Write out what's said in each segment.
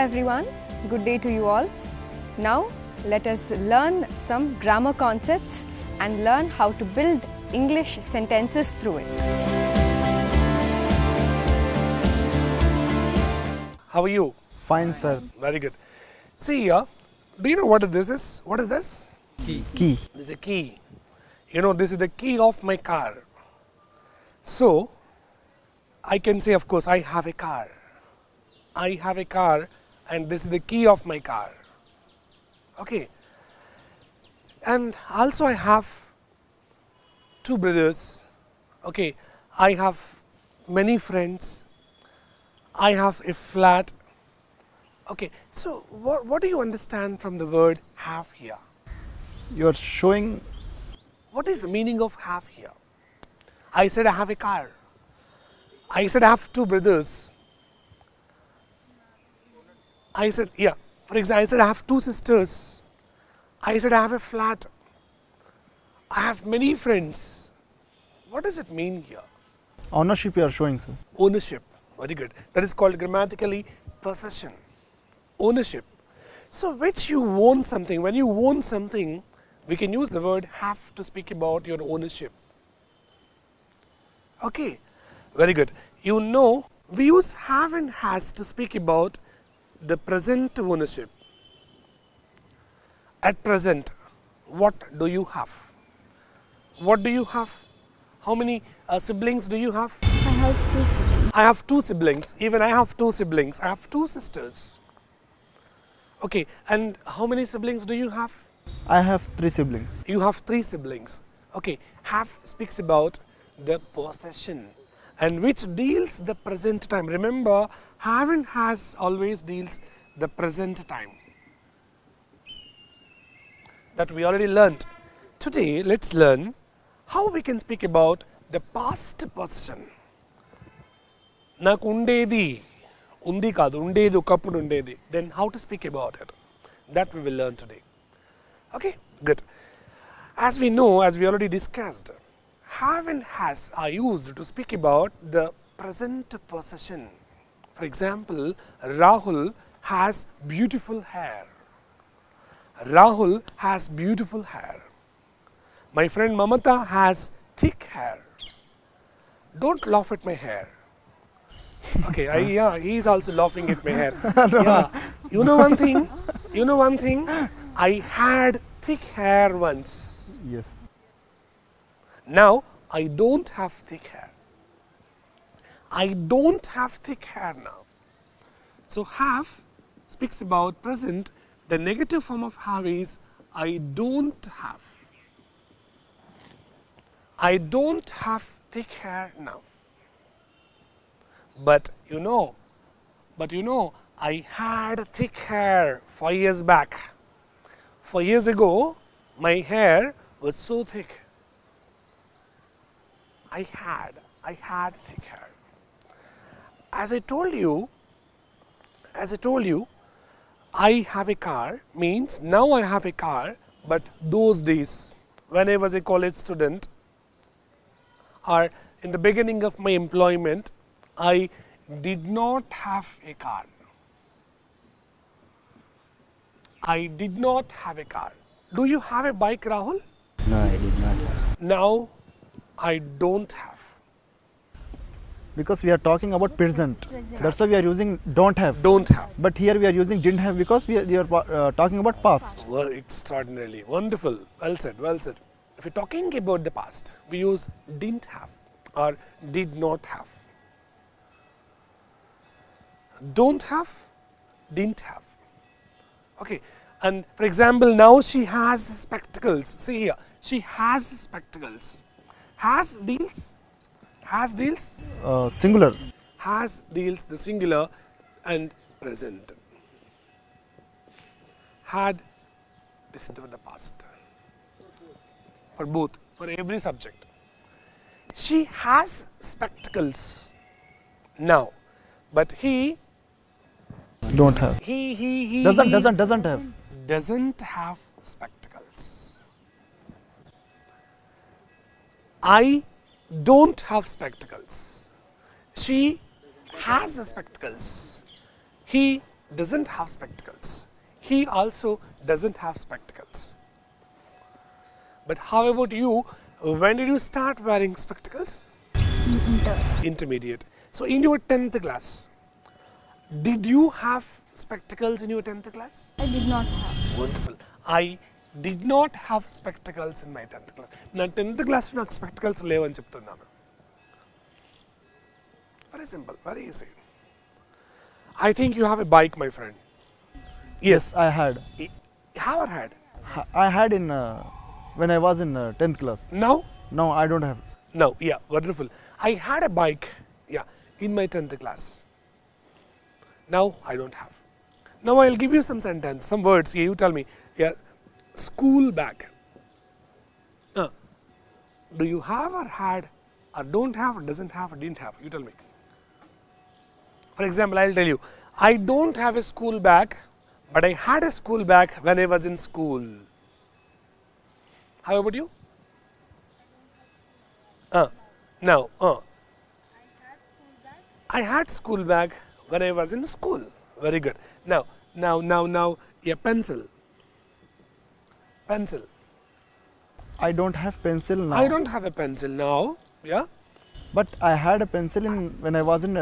everyone, good day to you all. Now let us learn some grammar concepts and learn how to build English sentences through it. How are you? Fine, sir. Very good. See here, do you know what this is? What is this? Key. This is a key. You know, this is the key of my car. So, I can say, of course, I have a car. I have a car and this is the key of my car. Okay. And also I have two brothers. Okay. I have many friends. I have a flat. Okay. So, what do you understand from the word have here? You are showing. What is the meaning of have here? I said I have a car. I said I have two brothers. I said, yeah, for example, I said I have two sisters. I said I have a flat. I have many friends. What does it mean here? Ownership you are showing, sir. Ownership. Very good. That is called grammatically possession. Ownership. So, which you own something. When you own something, we can use the word have to speak about your ownership. Okay. Very good. You know, we use have and has to speak about the present ownership. At present, what do you have? What do you have? How many siblings do you have? I have 2 siblings. I have two siblings. Even I have two siblings. I have two sisters. Okay. And how many siblings do you have? I have 3 siblings. You have 3 siblings. Okay. Have speaks about the possession and which deals the present time. Remember, have and has always deals the present time. That we already learnt. Today, let's learn how we can speak about the past possession. Naku undedi, undi kadu, undedi okappudu undedi. Then how to speak about it? That we will learn today. Okay, good. As we know, as we already discussed, have and has are used to speak about the present possession. For example, Rahul has beautiful hair. Rahul has beautiful hair. My friend Mamata has thick hair. Don't laugh at my hair. Okay, yeah, he is also laughing at my hair. Yeah, you know one thing. You know one thing. I had thick hair once. Yes. Now I don't have thick hair. I don't have thick hair now. So have speaks about present. The negative form of have is I don't have. I don't have thick hair now. But you know, I had thick hair 5 years back. 4 years ago, my hair was so thick. I had thick hair. As I told you, I have a car means now I have a car, but those days when I was a college student or in the beginning of my employment, I did not have a car. I did not have a car. Do you have a bike, Rahul? No, I did not have. Now I don't have. Because we are talking about present. That's why we are using don't have. Don't have. But here we are using didn't have because we are talking about past. Well, extraordinarily wonderful. Well said. Well said. If we're talking about the past, we use didn't have or did not have. Don't have, didn't have. Okay. And for example, now she has spectacles. See here, she has spectacles. Has deals. Has deals. Singular. Has deals the singular and present. Had this is the past. For both, for every subject. She has spectacles now, but he Don't have. Doesn't have. Doesn't have spectacles. I don't have spectacles. She has the spectacles. He doesn't have spectacles. He also doesn't have spectacles. But how about you? When did you start wearing spectacles? Intermediate. So in your 10th class, did you have spectacles in your 10th class? I did not have. Wonderful. I did not have spectacles in my 10th class. నా 10th class లో నాకు spectacles లేవని చెప్తున్నాను. Very simple, very easy. I think you have a bike, my friend. Yes. I had. Have or had? I had in when I was in 10th class. Now? Now I don't have. No, yeah, wonderful. I had a bike, yeah, in my 10th class. Now I don't have. Now I'll give you some sentence, some words. Yeah, you tell me. Yeah, school bag. Do you have or had or don't have or doesn't have or didn't have? You tell me. For example, I'll tell you, I don't have a school bag, but I had a school bag when I was in school. How about you? No. I had school bag when I was in school. Very good. Now, a pencil. Pencil. I don't have pencil now. I don't have a pencil now. Yeah. But I had a pencil in when I was in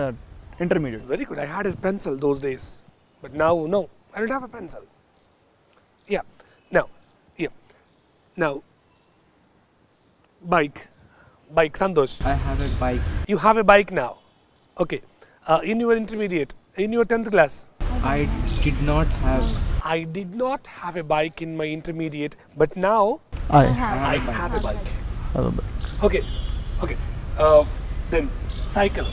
intermediate. Very good. I had a pencil those days, but now no. I don't have a pencil. Yeah. Now. Bike. Santosh. I have a bike. You have a bike now. Okay. In your intermediate, in your 10th class. I did not have. I did not have a bike in my intermediate, but now I I have a bike. have a bike. Okay. Then cycle.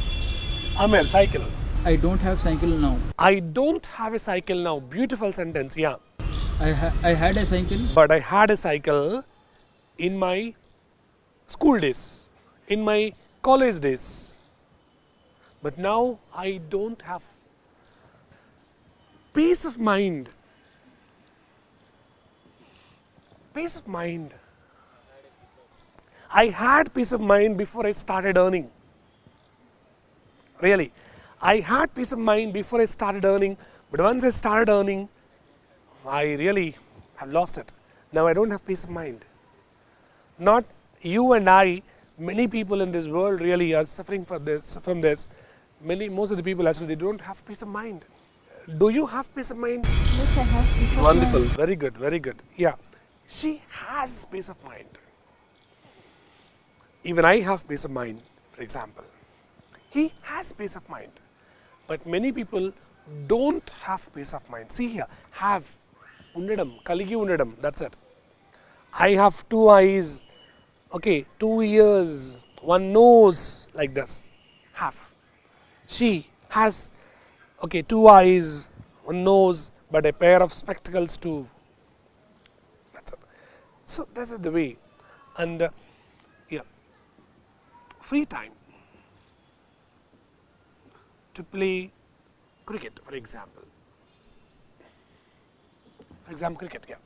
Amel, cycle. I don't have cycle now. I don't have a cycle now. Beautiful sentence. Yeah. I had a cycle. But I had a cycle in my school days, in my college days. But now I don't have peace of mind. Peace of mind. I had peace of mind before I started earning. Really. I had peace of mind before I started earning, but once I started earning, I really have lost it. Now I don't have peace of mind. Not you and I, many people in this world really are suffering from this. Most of the people actually, they don't have peace of mind. Do you have peace of mind? Yes, I have. peace of Wonderful. mind. Very good, very good. Yeah. She has peace of mind. Even I have peace of mind, for example. He has peace of mind. But many people don't have peace of mind. See here, have, undadam, kaligi undadam, that's it. I have 2 eyes, okay, 2 ears, 1 nose, like this. Have. She has, okay, 2 eyes, 1 nose, but a pair of spectacles too. That's it. So this is the way. And yeah, free time to play cricket, for example. Cricket, yeah.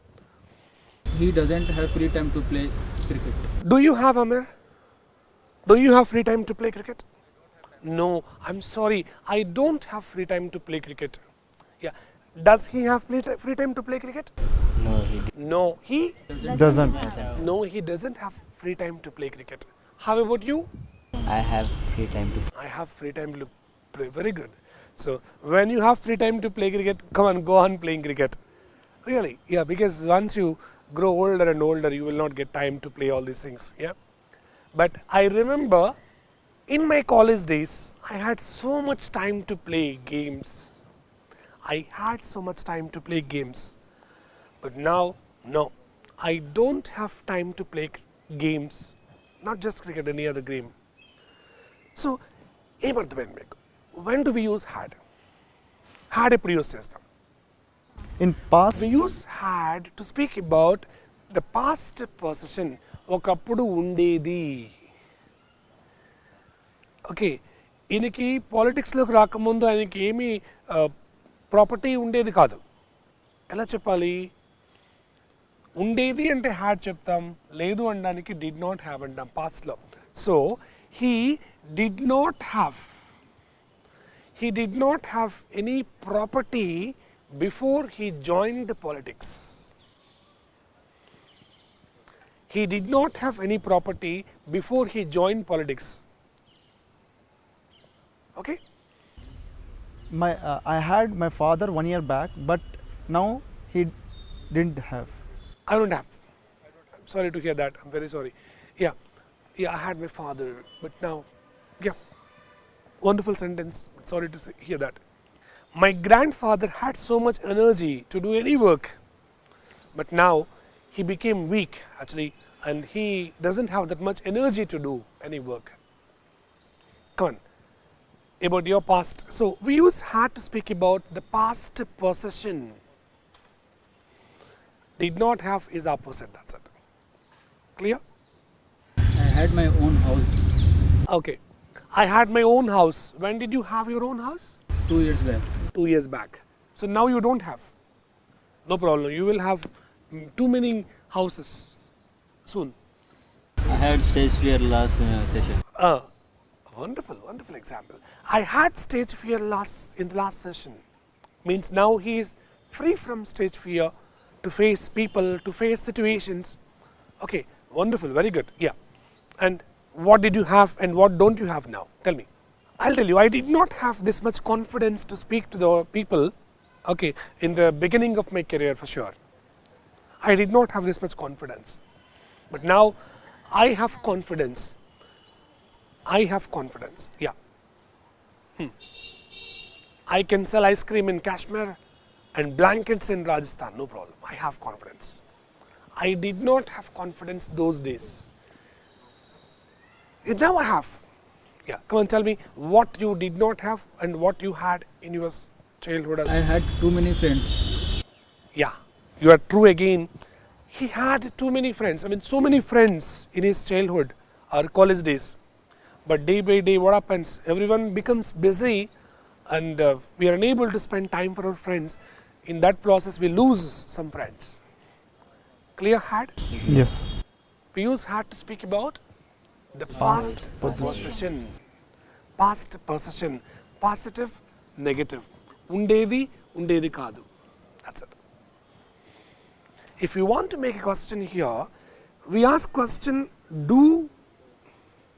He doesn't have free time to play cricket. Do you have, Amir? Do you have free time to play cricket? No, I'm sorry. I don't have free time to play cricket. Yeah. Does he have free time to play cricket? No, he did. No, he Doesn't. no, he doesn't have free time to play cricket. How about you? I have free time to. I have free time to play. Very good. So when you have free time to play cricket, come on, go on playing cricket. Really, yeah, because once you grow older and older, you will not get time to play all these things. Yeah. But I remember in my college days, I had so much time to play games. I had so much time to play games. But now, no, I don't have time to play games. Not just cricket, any other game. So, when do we use had? Had ఎప్పుడు use చేస్తాం? In past, We use had to speak about the past possession. ఒకప్పుడు ఉండేది. Okay, ఈయనకి పాలిటిక్స్లోకి రాకముందు ఆయనకి ఏమీ property ఉండేది కాదు. ఎలా చెప్పాలి? ఉండేది అంటే హ్యాడ్ చెప్తాం, లేదు అనడానికి డిడ్ నాట్ హ్యావ్ అంటాం పాస్ట్లో. So he did not have any property before he joined politics. He did not have any property before he joined politics. Okay? I had my father 1 year back, but now he didn't have. I don't have. I'm sorry to hear that. I'm very sorry. Yeah, I had my father, but now, yeah, wonderful sentence. Sorry to hear that. My grandfather had so much energy to do any work, but now he became weak actually, and he doesn't have that much energy to do any work. Come on. About your past. So, we use had to speak about the past possession. Did not have is opposite, that's it. Clear? I had my own house Okay. I had my own house. When did you have your own house? 2 years back. 2 years back. So, now you don't have. No problem. You will have too many houses soon. I had stage fear last session. Wonderful, wonderful example. I had stage fear in the last session. Means now he is free from stage fear to face people, to face situations. Okay, wonderful, very good. Yeah. And what did you have and what don't you have now? Tell me. I'll tell you, I did not have this much confidence to speak to the people, okay, in the beginning of my career for sure. I did not have this much confidence. But now I have confidence. I have confidence, yeah. I can sell ice cream in Kashmir and blankets in Rajasthan, no problem. I have confidence. I did not have confidence those days. Now I have. Yeah, come on, tell me what you did not have and what you had in your childhood. I had too many friends. Yeah, you are true again. He had too many friends. I mean, so many friends in his childhood or college days. But day by day, what happens? Everyone becomes busy and we are unable to spend time for our friends. In that process, we lose some friends. Clear had? Yes. We use had to speak about the past possession. Past possession. Positive, negative. Undedi, undedi kadu. That's it. If you want to make a question here, we ask question do,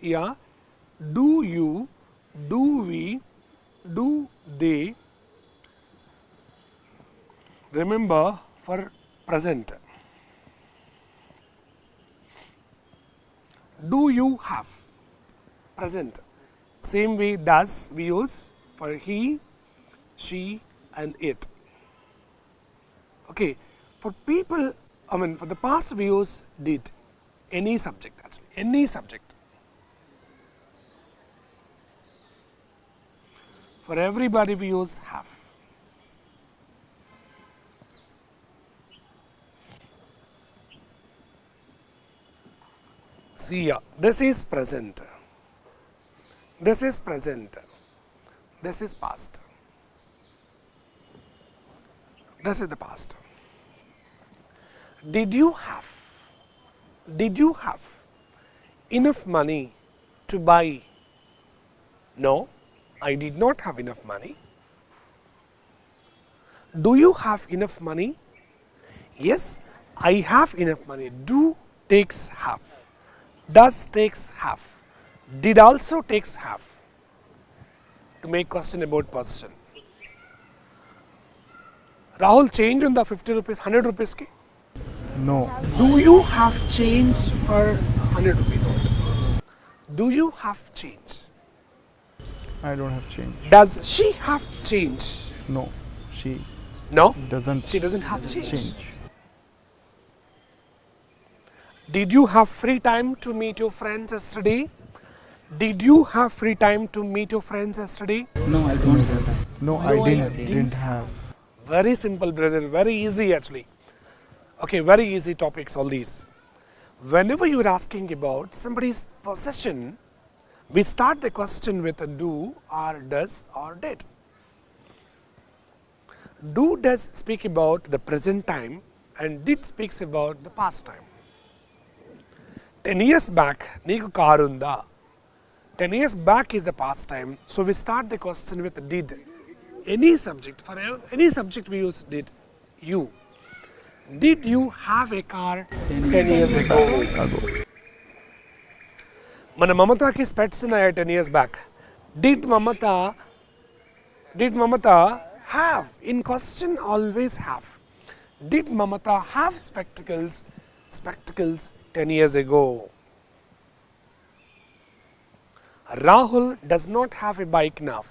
yeah, do you, do we, do they. Remember for present. Do you have? Present. Same way does we use for he, she and it. Okay. For people, I mean for the past we use did. Any subject actually. Any subject. For everybody we use have. See here, this is present, this is present, this is past, this is the past. Did you have enough money to buy? No, I did not have enough money. Do you have enough money? Yes, I have enough money. Do takes have. Does takes have. Did also takes have. To make question about possession. Rahul, change on the 50 rupees, 100 rupees ki? No. Do you have change for 100 rupee note? Do you have change? I don't have change. Does she have change? No. She No, doesn't. she doesn't have change. change. Did you have free time to meet your friends yesterday? Did you have free time to meet your friends yesterday? No, I don't have that. No, No, I I didn't have. Very simple, brother, very easy actually. Okay, very easy topics, all these. Whenever you are asking about somebody's possession, we start the question with a do or does or did. Do does speak about the present time and did speaks about the past time. 10 years back, neeku car unda. 10 years back is the past time, so we start the question with did. any subject, for any subject we use did. You. Did you have a car 10 years ago? మన మమతాకి స్పెట్స్ ఉన్నాయా 10 years back? Did Mamata have? In question always have. Did Mamata have spectacles 10 years ago? Rahul does not have a bike now,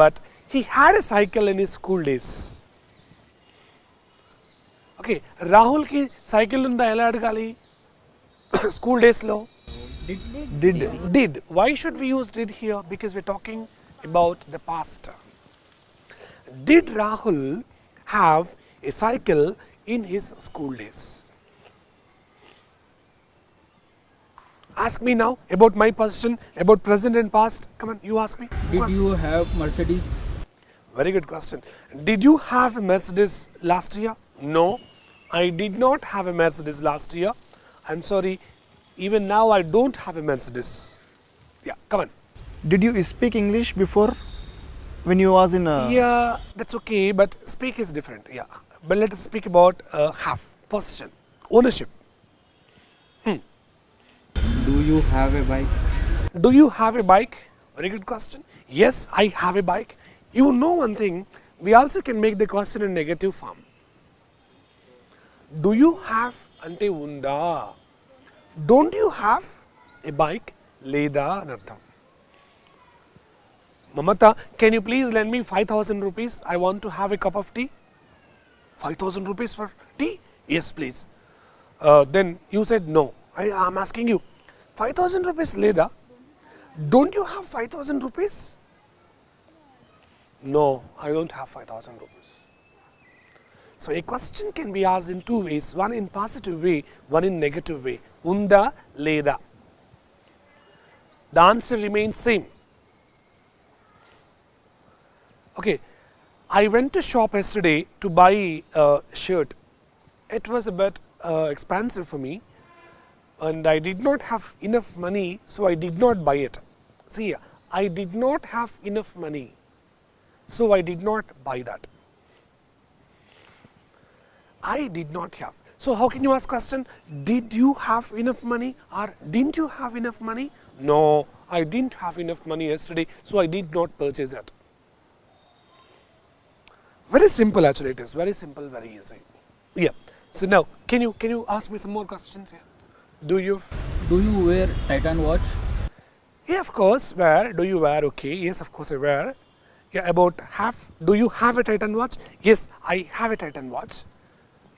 but he had a cycle in his school days. Okay, Rahul ki cycle unda ela adgali? School days lo? Did. Why should we use did here? Because we're talking about the past. Did Rahul have a cycle in his school days? Ask me now about my position, about present and past. Come on, you ask me. Did you have Mercedes? Very good question. Did you have a Mercedes last year? No, I did not have a Mercedes last year. I'm sorry, even now I don't have a Mercedes. Yeah, come on. Did you speak English before when you was in Yeah, that's okay, but speak is different. Yeah, but let us speak about have, possession, ownership. Do you have a bike? Do you have a bike? Very good question. Yes, I have a bike. You know one thing, we also can make the question in negative form. Do you have ante unda? Don't you have a bike? Leda anartham. Mamata, can you please lend me 5,000 rupees? I want to have a cup of tea. 5,000 rupees for tea? Yes, please. Then you said no. I'm asking you, 5,000 rupees Leda? Don't you have 5,000 rupees? No, I don't have 5,000 rupees. So a question can be asked in two ways, one in positive way, one in negative way. Unda, Leda. The answer remains same. Okay, I went to shop yesterday to buy a shirt. It was a bit expensive for me, and I did not have enough money, so I did not buy it. See, I did not have enough money, so I did not buy that. I did not have. So how can you ask question? Did you have enough money or didn't you have enough money? No, I didn't have enough money yesterday, so I did not purchase it. Very simple actually it is, very simple, very easy. Yeah. So now, can you ask me some more questions here? Do you wear Titan watch? Yeah, of course, wear. Do you wear? Okay, yes, of course I wear. Yeah, about have. Do you have a Titan watch? Yes, I have a Titan watch.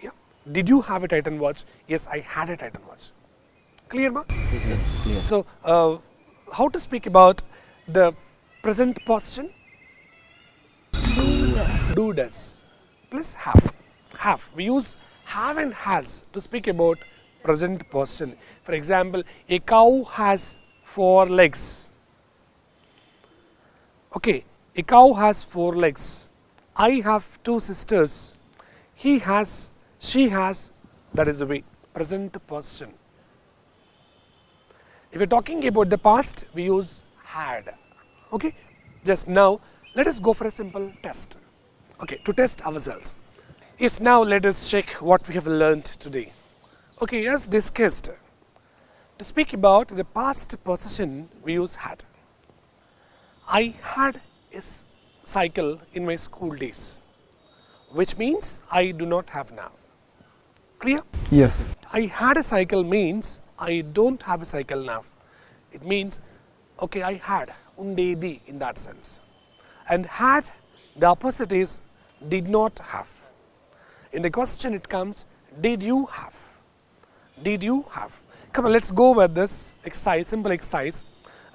Yeah. Did you have a Titan watch? Yes, I had a Titan watch. Clear, ma? Yes, clear. So, how to speak about the present position? Do does plus have. Have. We use have and has to speak about present position. For example, a cow has 4 legs. Okay, a cow has 4 legs. I have 2 sisters. He has, she has, that is the way, present position. If we are talking about the past, we use had. Okay, just now let us go for a simple test. Okay, to test ourselves. Yes, now let us check what we have learnt today. Okay, as discussed, to speak about the past possession, we use had. I had a cycle in my school days, which means I do not have now. Clear? Yes. I had a cycle means I don't have a cycle now. It means, okay, I had, undedi in that sense. And had, the opposite is did not have. In the question it comes, did you have? Did you have? Come on, let's go with this exercise, simple exercise.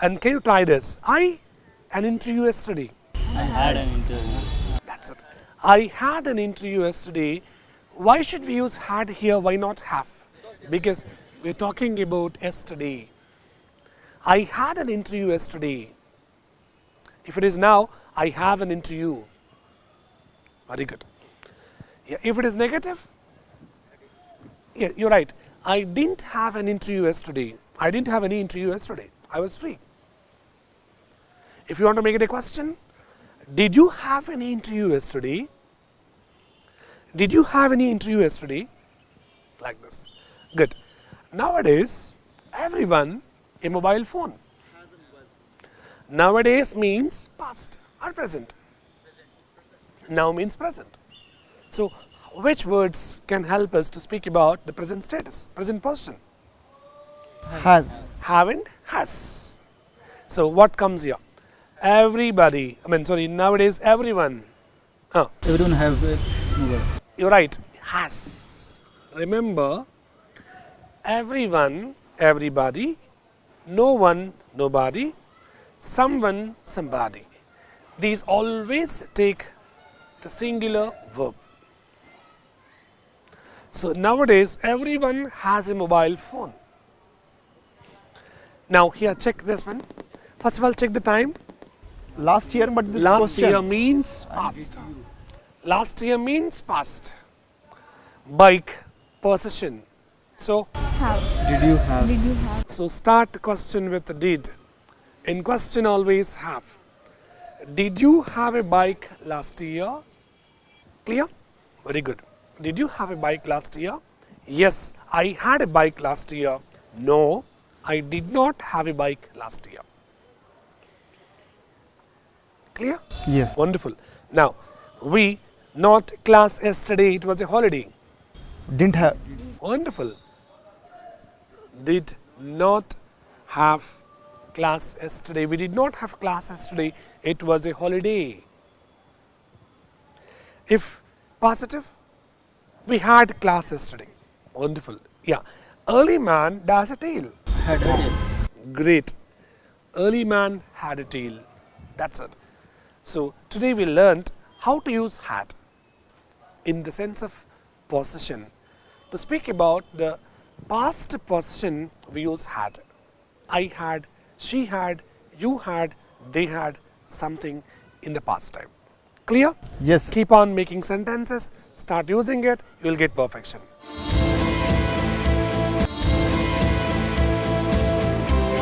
And can you try this? An interview yesterday. I had an interview. That's it. I had an interview yesterday. Why should we use had here? Why not have? Because we're talking about yesterday. I had an interview yesterday. If it is now, I have an interview. Very good. Yeah, if it is negative, yeah, you're right. I didn't have an interview yesterday. I didn't have any interview yesterday. I was free. If you want to make it a question, Did you have any interview yesterday? Did you have any interview yesterday? Like this. Good. Nowadays, everyone a mobile phone. Nowadays means past or present. Now means present. So, which words can help us to speak about the present status, present position? Has. Haven't, has. So, what comes here? Everybody, nowadays everyone. Everyone have a mobile. You're right, has. Remember, everyone, everybody, no one, nobody, someone, somebody. These always take the singular verb. So, nowadays everyone has a mobile phone. Now, here check this one. First of all, check the time. Last year, but this Last question. year means past. Last year means past. Bike, possession. So, Have. Did you have? Did you have? so start the question with did. In question always have. Did you have a bike last year? Clear? Very good. Did you have a bike last year? Yes, I had a bike last year. No, I did not have a bike last year. Clear? Yes. Wonderful. Now, we not class yesterday, it was a holiday. Didn't have. Wonderful. Did not have class yesterday. We did not have class yesterday, it was a holiday. If positive, we had class yesterday. Wonderful. Yeah. Early man dash a tail. Had a tail. Great. Early man had a tail. That's it. So, today we learnt how to use had in the sense of possession. To speak about the past possession, we use had. I had, she had, you had, they had something in the past time. Clear? Yes. Keep on making sentences, start using it, you will get perfection.